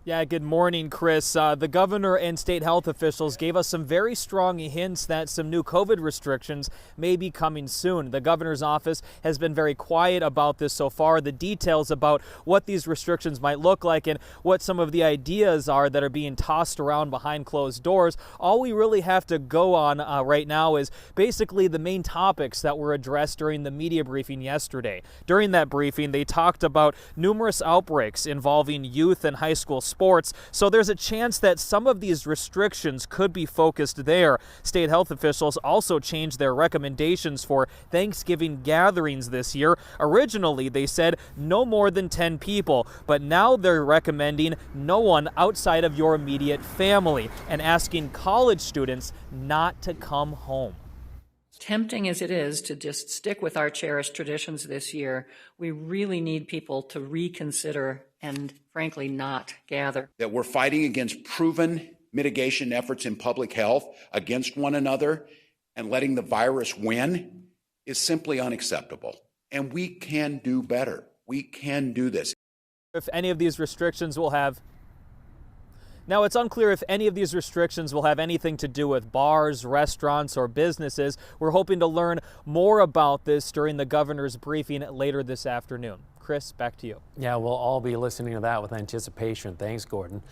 Yeah, good morning, Chris. The governor and state health officials gave us some very strong hints that some new COVID restrictions may be coming soon. The governor's office has been very quiet about this so far. The details about what these restrictions might look like and what some of the ideas are that are being tossed around behind closed doors, all we really have to go on right now is basically the main topics that were addressed during the media briefing yesterday. During that briefing, they talked about numerous outbreaks involving youth and high school sports, so there's a chance that some of these restrictions could be focused there. State health officials also changed their recommendations for Thanksgiving gatherings this year. Originally, they said no more than 10 people, but now they're recommending no one outside of your immediate family and asking college students not to come home. Tempting as it is to just stick with our cherished traditions this year, we really need people to reconsider and, frankly, not gather. That we're fighting against proven mitigation efforts in public health against one another and letting the virus win is simply unacceptable. And we can do better. We can do this. If any of these restrictions will have Now, it's unclear if any of these restrictions will have anything to do with bars, restaurants, or businesses. We're hoping to learn more about this during the governor's briefing later this afternoon. Chris, back to you. Yeah, we'll all be listening to that with anticipation. Thanks, Gordon.